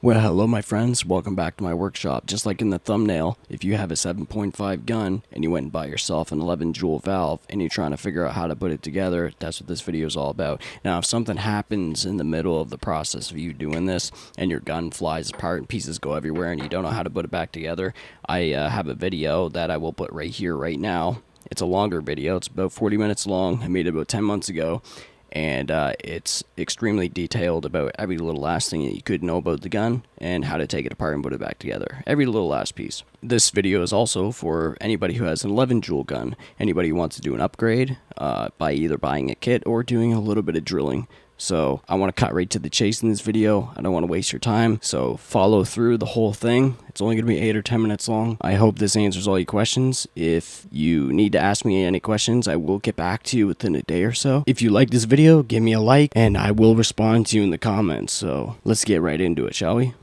Well, hello my friends, welcome back to my workshop. Just like in the thumbnail, if you have a 7.5 gun and you went and bought yourself an 11 joule valve and you're trying to figure out how to put it together, that's what this video is all about. Now, if something happens in the middle of the process of you doing this and your gun flies apart and pieces go everywhere and you don't know how to put it back together, I have a video that I will put right here, right now. It's a longer video, it's about 40 minutes long. I made it about 10 months ago. And it's extremely detailed about every little last thing that you could know about the gun and how to take it apart and put it back together. Every little last piece. This video is also for anybody who has an 11 joule gun. Anybody who wants to do an upgrade by either buying a kit or doing a little bit of drilling. So I want to cut right to the chase in this video. I don't want to waste your time. So follow through the whole thing. It's only going to be 8 or 10 minutes long. I hope this answers all your questions. If you need to ask me any questions, I will get back to you within a day or so. If you like this video, give me a like and I will respond to you in the comments. So let's get right into it, shall we?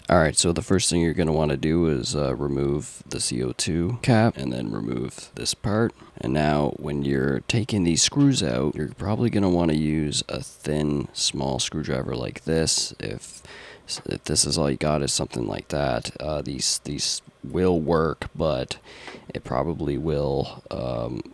Alright, so the first thing you're going to want to do is remove the CO2 cap and then remove this part. And now when you're taking these screws out, you're probably going to want to use a thin, small screwdriver like this. If this is all you got, is something like that. These will work, but it probably will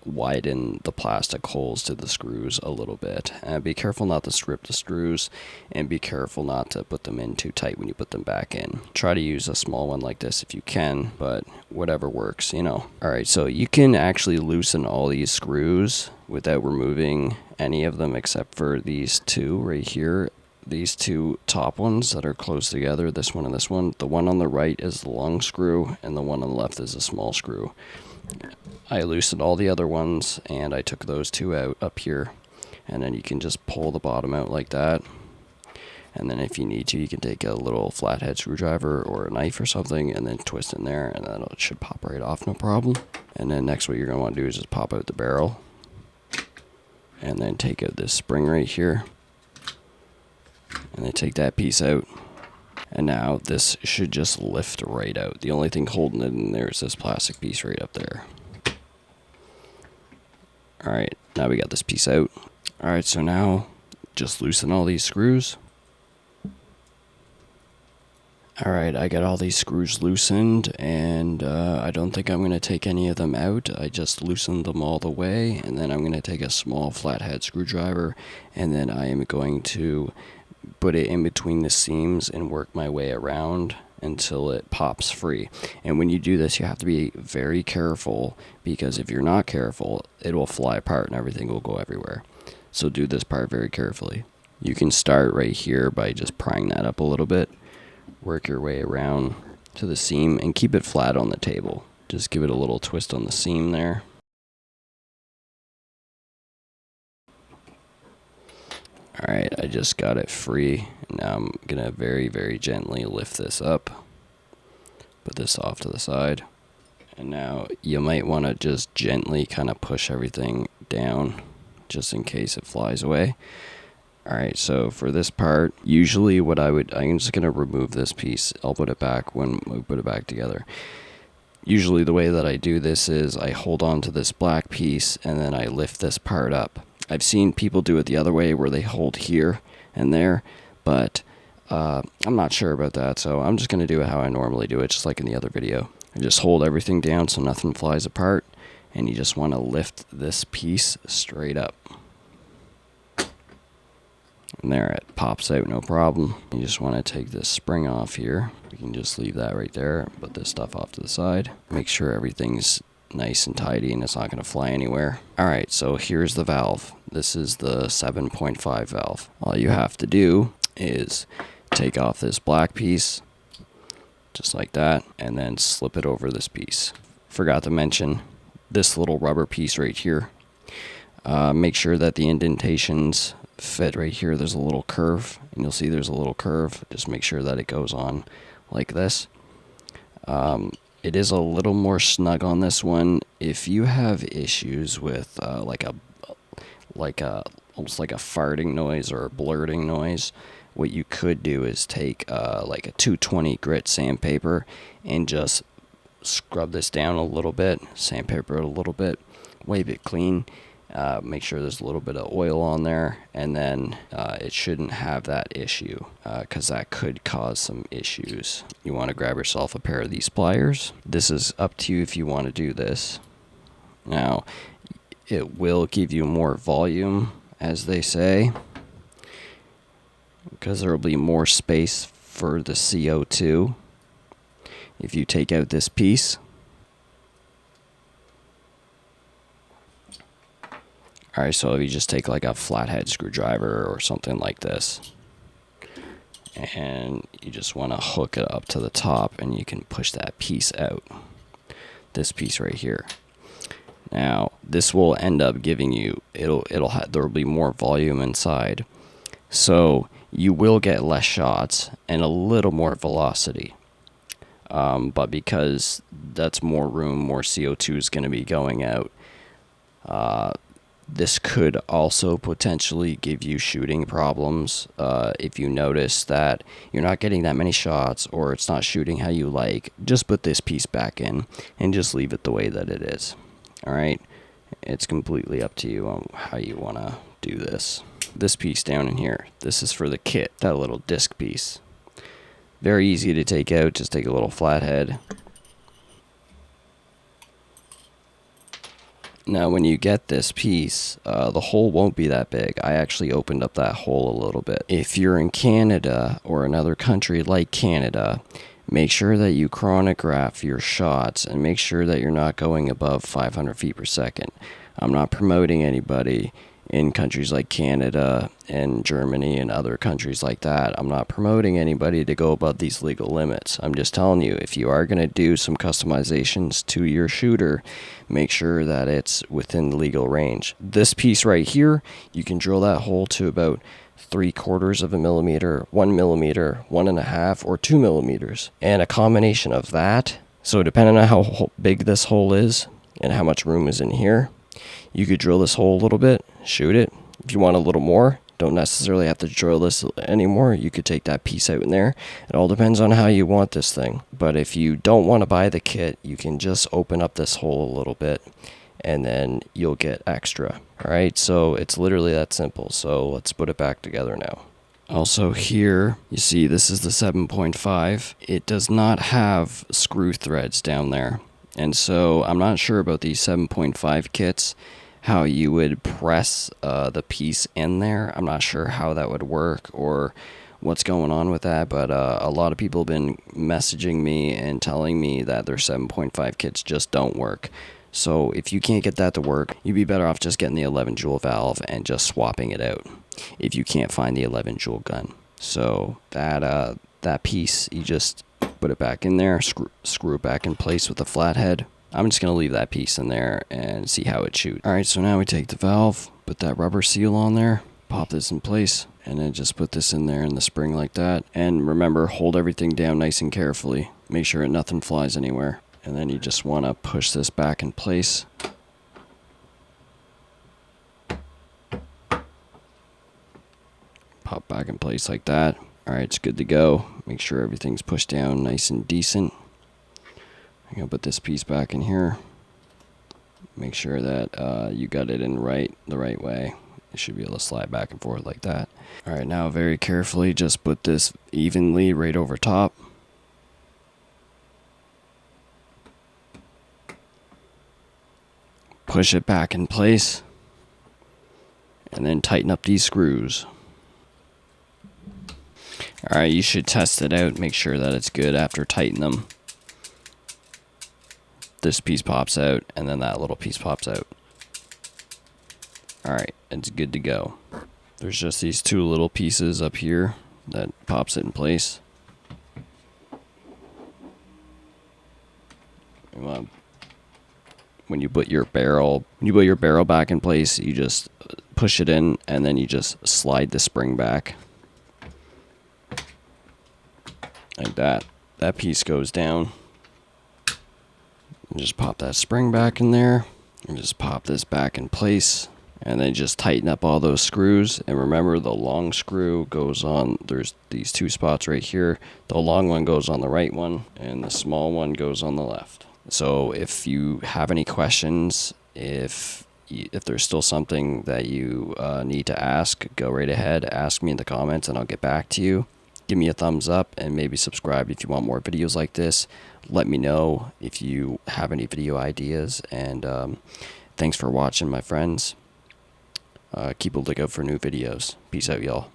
widen the plastic holes to the screws a little bit. And be careful not to strip the screws, and be careful not to put them in too tight when you put them back in. Try to use a small one like this if you can, but whatever works, you know. Alright, so you can actually loosen all these screws without removing any of them except for these two right here. These two top ones that are close together, this one and this one. The one on the right is the long screw and the one on the left is a small screw. I loosened all the other ones and I took those two out up here, and then you can just pull the bottom out like that. And then if you need to, you can take a little flathead screwdriver or a knife or something and then twist in there, and then it should pop right off, no problem. And then next, what you're going to want to do is just pop out the barrel and then take out this spring right here. And then take that piece out. And now this should just lift right out. The only thing holding it in there is this plastic piece right up there. Alright, now we got this piece out. Alright, so now just loosen all these screws. Alright, I got all these screws loosened, and I don't think I'm going to take any of them out. I just loosened them all the way, and then I'm going to take a small flathead screwdriver, and then I am going to put it in between the seams and work my way around until it pops free. And when you do this, you have to be very careful, because if you're not careful, it will fly apart and everything will go everywhere. So do this part very carefully. You can start right here by just prying that up a little bit. Work your way around to the seam and keep it flat on the table. Just give it a little twist on the seam there. Alright, I just got it free. Now I'm going to very, very gently lift this up. Put this off to the side. And now you might want to just gently kind of push everything down just in case it flies away. Alright, so for this part, usually I'm just going to remove this piece. I'll put it back when we put it back together. Usually the way that I do this is I hold on to this black piece and then I lift this part up. I've seen people do it the other way where they hold here and there, but I'm not sure about that, so I'm just going to do it how I normally do it, just like in the other video. I just hold everything down so nothing flies apart, and you just want to lift this piece straight up. And there, it pops out, no problem. You just want to take this spring off here. You can just leave that right there, put this stuff off to the side. Make sure everything's nice and tidy and it's not going to fly anywhere. Alright, so here's the valve. This is the 7.5 valve. All you have to do is take off this black piece, just like that, and then slip it over this piece. Forgot to mention this little rubber piece right here. Make sure that the indentations fit right here. There's a little curve, and you'll see there's a little curve. Just make sure that it goes on like this. It is a little more snug on this one. If you have issues with almost like a farting noise or a blurting noise, what you could do is take like a 220 grit sandpaper and just scrub this down a little bit, sandpaper it a little bit, wipe it clean, Make sure there's a little bit of oil on there, and then it shouldn't have that issue, because that could cause some issues. You want to grab yourself a pair of these pliers. This is up to you if you want to do this. Now, it will give you more volume, as they say, because there will be more space for the CO2 if you take out this piece. Alright, so if you just take like a flathead screwdriver or something like this, and you just want to hook it up to the top, and you can push that piece out. This piece right here. Now, this will end up giving you, there will be more volume inside. So you will get less shots and a little more velocity. But because that's more room, more CO2 is going to be going out. This could also potentially give you shooting problems if you notice that you're not getting that many shots or it's not shooting how you like. Just put this piece back in and just leave it the way that it is. Alright, it's completely up to you on how you want to do this. This piece down in here, this is for the kit, that little disc piece. Very easy to take out, just take a little flathead. Now when you get this piece, the hole won't be that big. I actually opened up that hole a little bit. If you're in Canada or another country like Canada, make sure that you chronograph your shots and make sure that you're not going above 500 feet per second. I'm not promoting anybody in countries like Canada and Germany and other countries like that. I'm not promoting anybody to go above these legal limits. I'm just telling you, if you are going to do some customizations to your shooter, make sure that it's within the legal range. This piece right here, you can drill that hole to about 3/4 of a millimeter, 1 millimeter, 1.5, or 2 millimeters. And a combination of that, so depending on how big this hole is and how much room is in here, you could drill this hole a little bit, shoot it. If you want a little more, don't necessarily have to drill this anymore. You could take that piece out in there. It all depends on how you want this thing. But if you don't want to buy the kit, you can just open up this hole a little bit and then you'll get extra. Alright, so it's literally that simple. So let's put it back together now. Also here, you see this is the 7.5. It does not have screw threads down there. And so I'm not sure about these 7.5 kits, how you would press the piece in there. I'm not sure how that would work or what's going on with that, but a lot of people have been messaging me and telling me that their 7.5 kits just don't work. So if you can't get that to work, you'd be better off just getting the 11 jewel valve and just swapping it out if you can't find the 11 jewel gun. So that piece, you just put it back in there, screw it back in place with a flathead. I'm just going to leave that piece in there and see how it shoots. Alright, so now we take the valve, put that rubber seal on there, pop this in place, and then just put this in there in the spring like that. And remember, hold everything down nice and carefully. Make sure nothing flies anywhere. And then you just want to push this back in place. Pop back in place like that. Alright, it's good to go. Make sure everything's pushed down nice and decent. I'm going to put this piece back in here. Make sure that you got it in the right way. It should be able to slide back and forth like that. Alright, now very carefully just put this evenly right over top. Push it back in place. And then tighten up these screws. Alright, you should test it out, make sure that it's good after tightening them. This piece pops out, and then that little piece pops out. Alright, it's good to go. There's just these two little pieces up here that pops it in place. When you put your barrel back in place, you just push it in, and then you just slide the spring back. Like that. That piece goes down. And just pop that spring back in there. And just pop this back in place. And then just tighten up all those screws. And remember, the long screw goes on, there's these two spots right here. The long one goes on the right one, and the small one goes on the left. So if you have any questions, if if there's still something that you need to ask, go right ahead, ask me in the comments, and I'll get back to you. Give me a thumbs up and maybe subscribe if you want more videos like this. Let me know if you have any video ideas, and thanks for watching, my friends. Keep a lookout for new videos. Peace out, y'all.